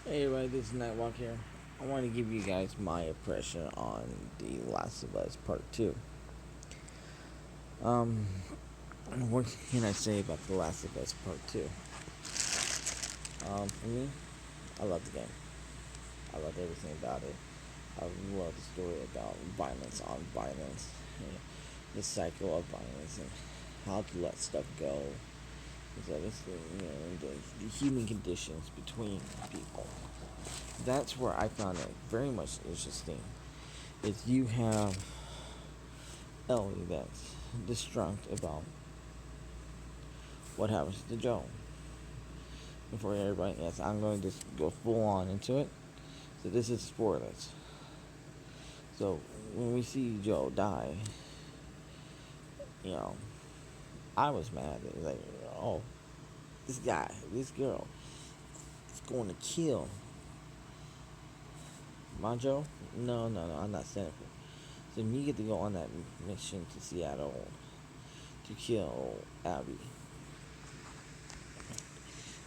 Hey everybody, this is Nightwalk here. I want to give you guys my impression on The Last of Us Part 2. Um, what can I say about The Last of Us Part 2? For me, I love the game. I love everything about it. I love the story about violence on violence, and the cycle of violence, and how to let stuff go. So it's the human conditions between people. That's where I found it very much interesting. Is you have Ellie that's distraught about what happens to Joe. Before everybody, yes, I'm going to just go full on into it. So this is spoilers. So when we see Joe die, you know, I was mad. It was like, oh, this guy, this girl, is going to kill my Joe. No, no, no, I'm not standing for it. So me get to go on that mission to Seattle to kill Abby,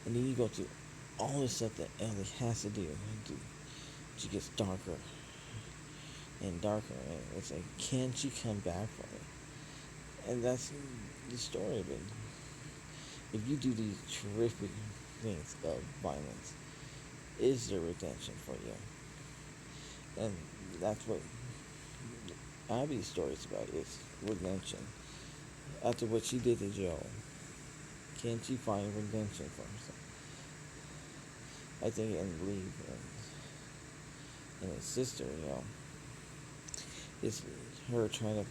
and then you go through all the stuff that Ellie has to do. She gets darker and darker, and it's like, can she come back from it? And that's the story of it. If you do these terrific things of violence, is there redemption for you? And that's what Abby's story is about, is redemption. After what she did to Joe, can she find redemption for herself? I think in Lee and his sister, it's her trying to,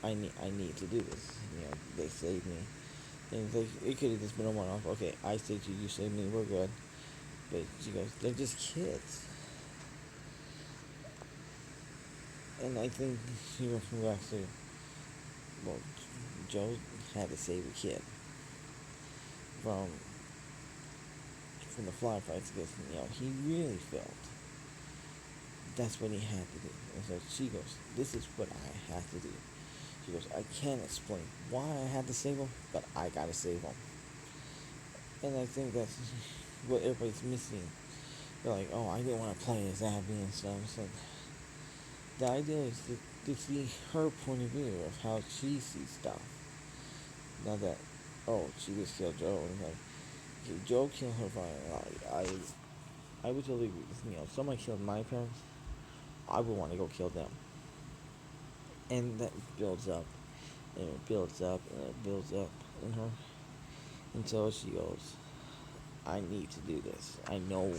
I need to do this. They saved me. And it could have just been a one off. Okay, I saved you, you saved me, we're good. But she goes, they're just kids. And I think she went from back to, well, Joe had to save a kid from the fly fights because, he really felt that's what he had to do. And so she goes, this is what I have to do. She goes, I can't explain why I had to save him, but I gotta save him. And I think that's what everybody's missing. They're like, oh, I didn't want to play as Abby and stuff. So the idea is to see her point of view of how she sees stuff. Not that, oh, she just killed Joe. And like, okay, Joe killed her fine. I would totally agree. If somebody killed my parents, I would want to go kill them. And that builds up, and it builds up, and it builds up in her. Until she goes, I need to do this. I know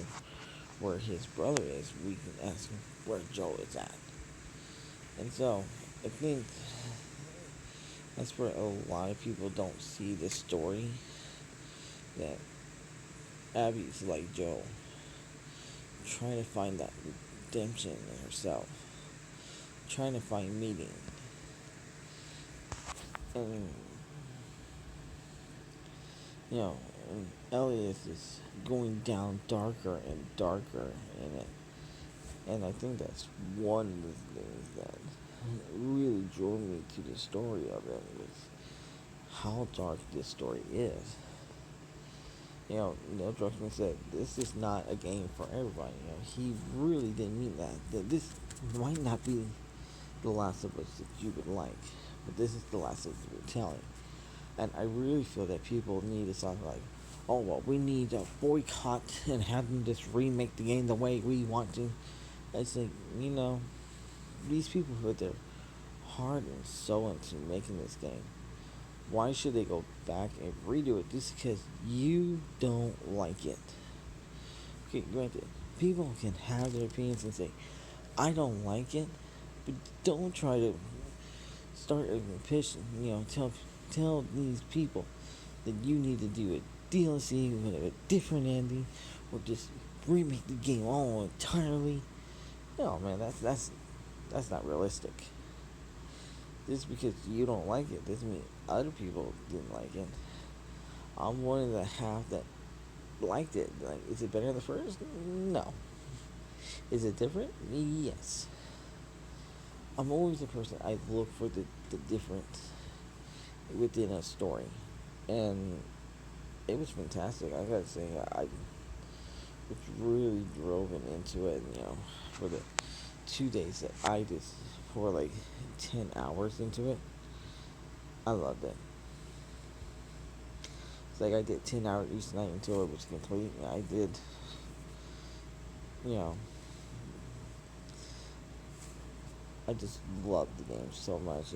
where his brother is. We can ask him where Joe is at. And so, I think that's where a lot of people don't see the story that Abby's like Joe, trying to find that redemption in herself, trying to find meaning. And, you know, and Ellie is just going down darker and darker in it. And I think that's one of the things that really drew me to the story of it, is how dark this story is. Neil Druckmann said this is not a game for everybody. He really didn't mean that. That this might not be the Last of Us that you would like, but this is the Last of Us we're telling. And I really feel that people need to start like, oh well, we need to boycott and have them just remake the game the way we want to. It's like, these people put their heart and soul into making this game. Why should they go back and redo it just because you don't like it? Okay, granted, people can have their opinions and say, I don't like it, but don't try to start a petition. Tell these people that you need to do a DLC with a different ending, or just remake the game all entirely. No, man, that's not realistic. Just because you don't like it doesn't mean other people didn't like it. I'm one of the half that liked it. Like, is it better than the first? No. Is it different? Yes. I'm always a person, I look for the difference within a story. And it was fantastic. I gotta say, which really drove it into it. For the 2 days that I did, for like 10 hours into it, I loved it. It's like I did 10 hours each night until it was complete. And I did, you know, I just love the game so much.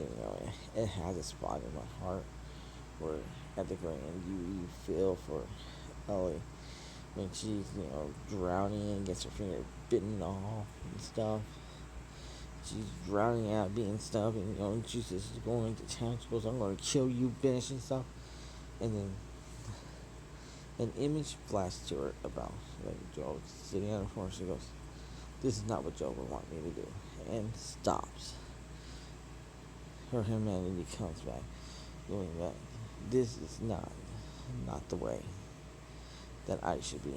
It has a spot in my heart where at the very end you feel for Ellie when she's drowning and gets her finger bitten off and stuff. She's drowning out, being stuff, and she's just going to town. She goes, "I'm going to kill you, bitch," and stuff. And then an image flashed to her about like Joel sitting on the floor. She goes, "This is not what Joel would want me to do," and stops. Her humanity comes back, doing that. This is not the way that I should be.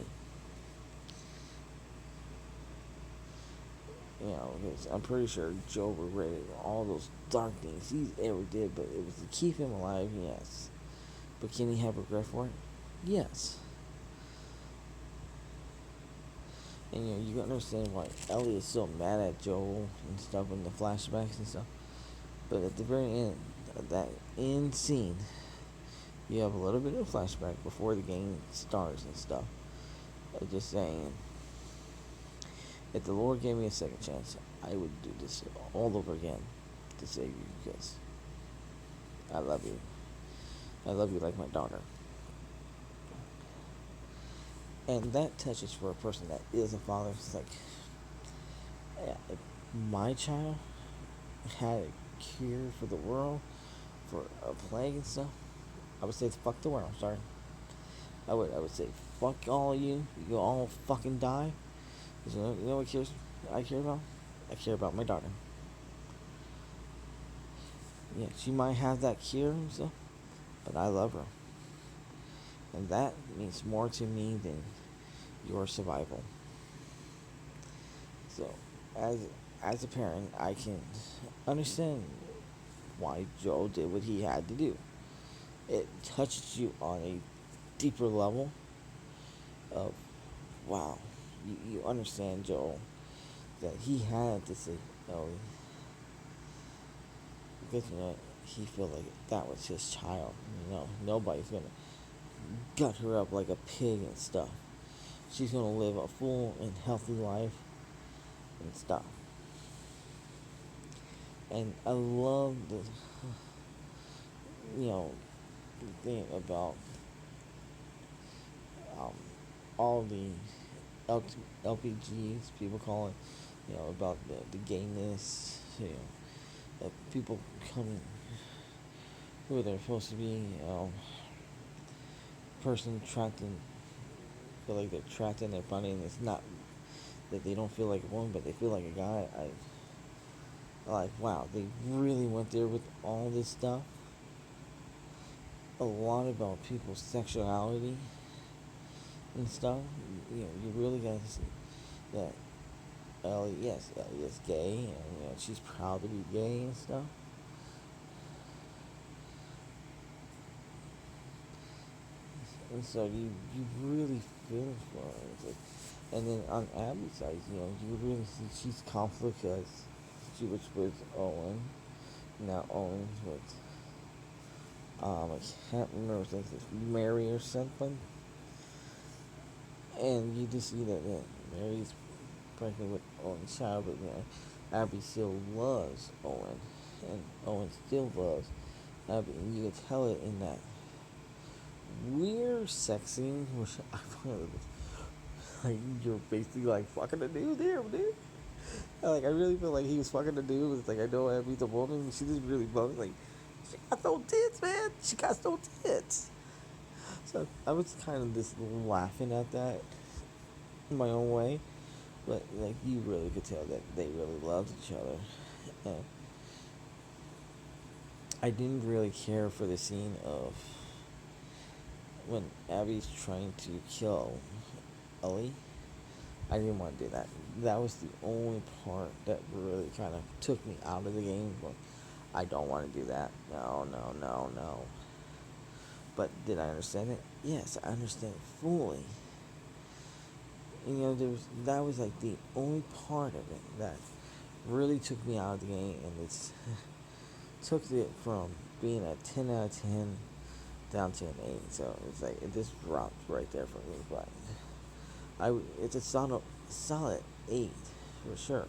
Because I'm pretty sure Joe regretted all those dark things he's ever did, but it was to keep him alive, yes. But can he have regret for it? Yes. And you understand why Ellie is so mad at Joel and stuff in the flashbacks and stuff. But at the very end of that end scene, you have a little bit of flashback before the game starts and stuff. Just saying, if the Lord gave me a second chance, I would do this all over again to save you because I love you. I love you like my daughter. And that touches for a person that is a father. It's like, yeah, if my child had a cure for the world, for a plague and stuff, I would say fuck the world. Sorry, I would say fuck all of you. You all fucking die. You know what I care about? I care about my daughter. Yeah, she might have that cure and stuff, but I love her, and that means more to me than your survival. So, as as a parent, I can understand why Joe did what he had to do. It touches you on a deeper level of wow. You understand Joel that he had to say no because he felt like that was his child. Nobody's gonna gut her up like a pig and stuff. She's gonna live a full and healthy life and stuff. And I love you know, the thing about um, all the LPGs, people call it, about the gayness, people coming who they're supposed to be, person trapped in, feel like they're trapped in their body and it's not that they don't feel like a woman, but they feel like a guy. I like, wow, they really went there with all this stuff. A lot about people's sexuality and stuff. You really got to see that Ellie is gay, and she's proud to be gay and stuff. And so you really feel for her. And then on Abby's side, you really see she's conflict because she was with Owen. Now Owen's with I can't remember if it's Mary or something. And you just see that Mary's pregnant with Owen's child, but Abby still loves Owen, and Owen still loves Abby, and you can tell it in that weird sex scene, which I find like you're basically like fucking a dude there, dude. Like I really feel like he was fucking a dude. It's like I know Abby's a woman, she just really loves like she got no tits, man. She got no tits. So I was kind of just laughing at that in my own way. But like you really could tell that they really loved each other. And I didn't really care for the scene of when Abby's trying to kill Ellie. I didn't want to do that. That was the only part that really kind of took me out of the game. But I don't want to do that. No, no, no, no. But did I understand it? Yes, I understand it fully. And, that was like the only part of it that really took me out of the game, and it's took it from being a 10 out of 10 down to an 8. So it's like it just dropped right there for me. But it's a solid 8 for sure.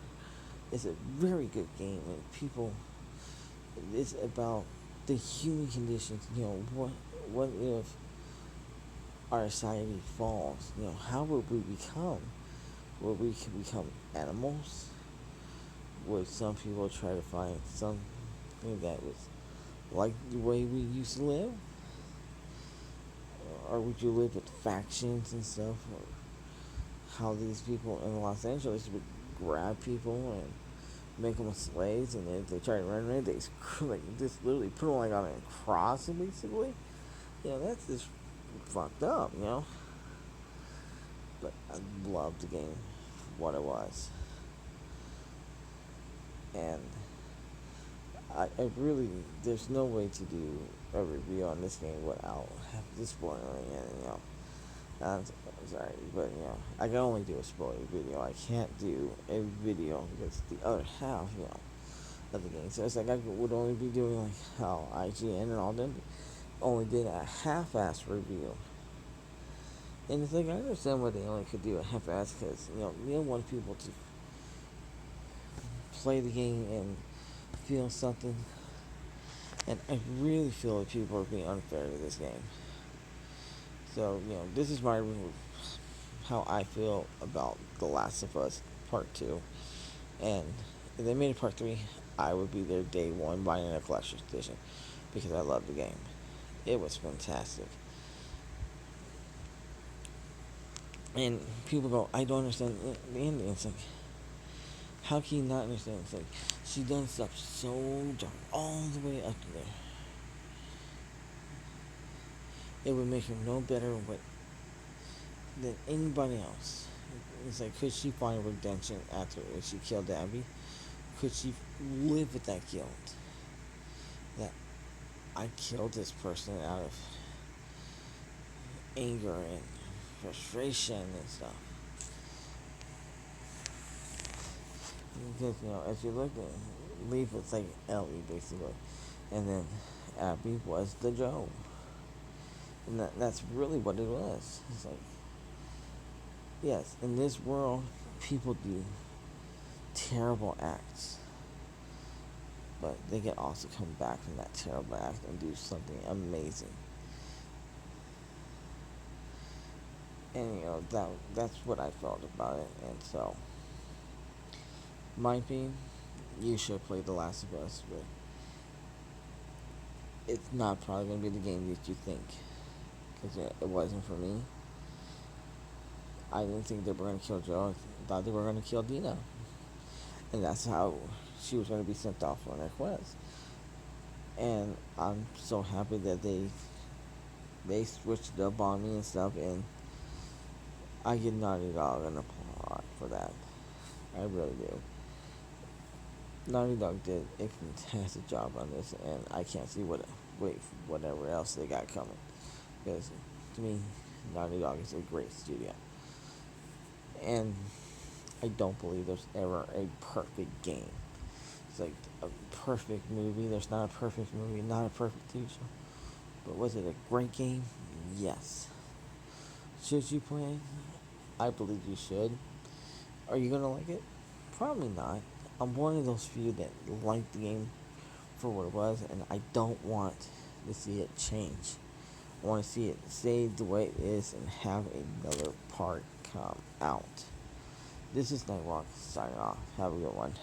It's a very good game, and people. It's about the human conditions. What if our society falls? How would we become? Would we become animals? Would some people try to find something that was like the way we used to live? Or would you live with factions and stuff? Or how these people in Los Angeles would grab people and make them slaves, and if they try to run away, they just literally put them like on a cross, basically. That's just fucked up. But I loved the game for what it was, and I really, there's no way to do a review on this game without just spoiling it. I'm sorry, but I can only do a spoiler video. I can't do a video because the other half, of the game. So it's like I would only be doing like how IGN and all them only did a half-ass review. And it's like I understand why they only could do a half-ass because you don't want people to play the game and feel something. And I really feel like people are being unfair to this game. So this is my how I feel about The Last of Us Part 2. And if they made a Part 3, I would be there day one buying a collector's edition because I love the game. It was fantastic. And people go, I don't understand the ending. It's like, how can you not understand? It's like, she done stuff so dark all the way up there. It would make him no better than anybody else. It's like, could she find redemption after she killed Abby? Could she live with that guilt? That I killed this person out of anger and frustration and stuff. Because, as you look at Leaf, it's like Ellie, basically. And then Abby was the Joe. And that's really what it was. It's like, yes, in this world, people do terrible acts. But they can also come back from that terrible act and do something amazing. And, that's what I felt about it. And so, my opinion, you should play The Last of Us, but it's not probably going to be the game that you think. Because it wasn't for me. I didn't think they were going to kill Joe. I thought they were going to kill Dina. And that's how she was going to be sent off on her quest. And I'm so happy that they switched up on me and stuff. And I give Naughty Dog an applaud for that. I really do. Naughty Dog did a fantastic job on this, and I can't see whatever else they got coming. Because to me, Naughty Dog is a great studio. And I don't believe there's ever a perfect game. It's like a perfect movie. There's not a perfect movie, not a perfect TV show. But was it a great game? Yes. Should you play it? I believe you should. Are you gonna like it? Probably not. I'm one of those few that like the game for what it was, and I don't want to see it change. I want to see it stay the way it is and have another part come out. This is Nightwalk signing off. Have a good one.